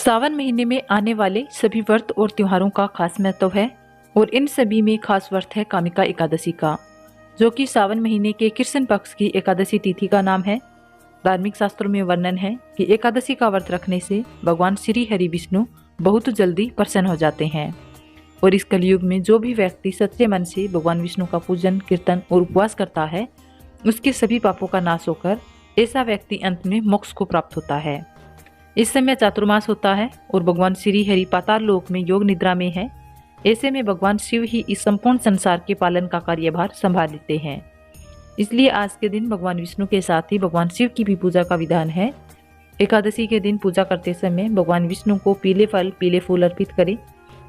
सावन महीने में आने वाले सभी व्रत और त्योहारों का खास महत्व है और इन सभी में खास व्रत है कामिका एकादशी का, जो कि सावन महीने के कृष्ण पक्ष की एकादशी तिथि का नाम है। धार्मिक शास्त्रों में वर्णन है कि एकादशी का व्रत रखने से भगवान श्री हरि विष्णु बहुत जल्दी प्रसन्न हो जाते हैं और इस कलयुग में जो भी व्यक्ति सच्चे मन से भगवान विष्णु का पूजन, कीर्तन और उपवास करता है, उसके सभी पापों का नाश होकर ऐसा व्यक्ति अंत में मोक्ष को प्राप्त होता है। इस समय चातुर्मास होता है और भगवान श्री हरि पाताल लोक में योग निद्रा में है। ऐसे में भगवान शिव ही इस संपूर्ण संसार के पालन का कार्यभार संभाल लेते हैं। इसलिए आज के दिन भगवान विष्णु के साथ ही भगवान शिव की भी पूजा का विधान है। एकादशी के दिन पूजा करते समय भगवान विष्णु को पीले फल, पीले फूल अर्पित करें।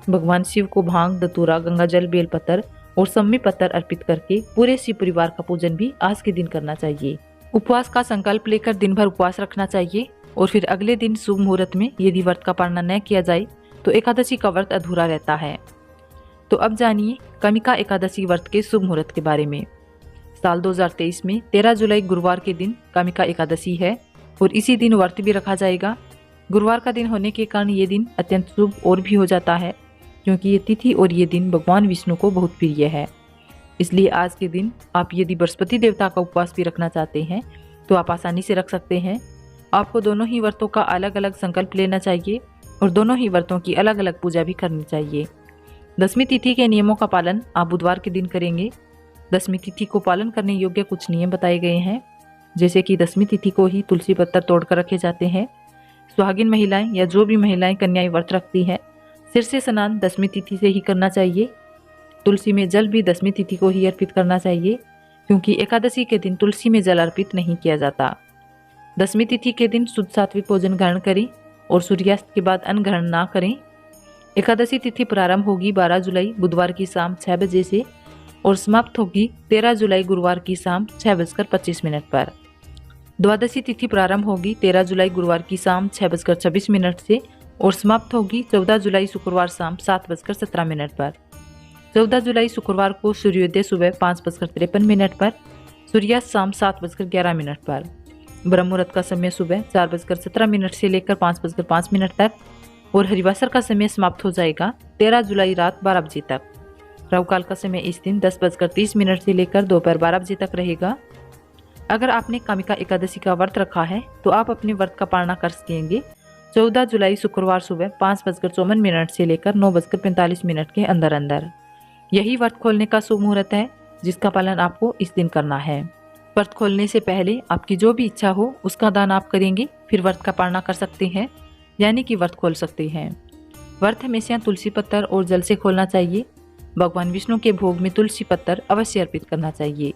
भगवान शिव को भांग, धतूरा, गंगाजल, बेलपत्र और सम्मी पत्थर अर्पित करके पूरे शिव परिवार का पूजन भी आज के दिन करना चाहिए। उपवास का संकल्प लेकर दिन भर उपवास रखना चाहिए और फिर अगले दिन शुभ मुहूर्त में यदि व्रत का पालन न किया जाए तो एकादशी का व्रत अधूरा रहता है। तो अब जानिए कामिका एकादशी व्रत के शुभ मुहूर्त के बारे में। साल 2023 में 13 जुलाई गुरुवार के दिन कामिका एकादशी है और इसी दिन व्रत भी रखा जाएगा। गुरुवार का दिन होने के कारण ये दिन अत्यंत शुभ और भी हो जाता है, क्योंकि ये तिथि और ये दिन भगवान विष्णु को बहुत प्रिय है। इसलिए आज के दिन आप यदि बृहस्पति देवता का उपवास भी रखना चाहते हैं तो आप आसानी से रख सकते हैं। आपको दोनों ही व्रतों का अलग अलग संकल्प लेना चाहिए और दोनों ही व्रतों की अलग अलग पूजा भी करनी चाहिए। दसवीं तिथि के नियमों का पालन आप बुधवार के दिन करेंगे। दसवीं तिथि को पालन करने योग्य कुछ नियम बताए गए हैं, जैसे कि दसवीं तिथि को ही तुलसी पत्तर तोड़कर रखे जाते हैं। सुहागिन महिलाएं या जो भी महिलाएं कन्याएं व्रत रखती हैं, सिर से स्नान दसवीं तिथि से ही करना चाहिए। तुलसी में जल भी दसवीं तिथि को ही अर्पित करना चाहिए, क्योंकि एकादशी के दिन तुलसी में जल अर्पित नहीं किया जाता। दसवीं तिथि के दिन शुद्ध सात्विक भोजन ग्रहण करें और सूर्यास्त के बाद अन्न ग्रहण ना करें। एकादशी तिथि प्रारंभ होगी 12 जुलाई बुधवार की शाम 6 बजे से और समाप्त होगी 13 जुलाई गुरुवार की शाम 6:25 पर। द्वादशी तिथि प्रारंभ होगी 13 जुलाई गुरुवार की शाम 6:26 से और समाप्त होगी 14 जुलाई शुक्रवार शाम 7:17 पर। 14 जुलाई शुक्रवार को सूर्योदय सुबह 5:53 पर, सूर्यास्त शाम 7:11 पर। ब्रह्म मुहूर्त का समय सुबह 4:17 से लेकर 5:05 तक और हरिवासर का समय समाप्त हो जाएगा 13 जुलाई रात 12 बजे तक। राहुकाल का समय इस दिन 10:30 से लेकर दोपहर 12 बजे तक रहेगा। अगर आपने कामिका एकादशी का व्रत रखा है तो आप अपने व्रत का पालना कर सकेंगे 14 जुलाई शुक्रवार सुबह 5:54 से लेकर 9:45 के अंदर अंदर। यही व्रत खोलने का शुभ मुहूर्त है, जिसका पालन आपको इस दिन करना है। व्रत खोलने से पहले आपकी जो भी इच्छा हो उसका दान आप करेंगे, फिर व्रत का पालना कर सकते हैं, यानी कि व्रत खोल सकते हैं। व्रत हमेशा तुलसी पत्तर और जल से खोलना चाहिए। भगवान विष्णु के भोग में तुलसी पत्तर अवश्य अर्पित करना चाहिए।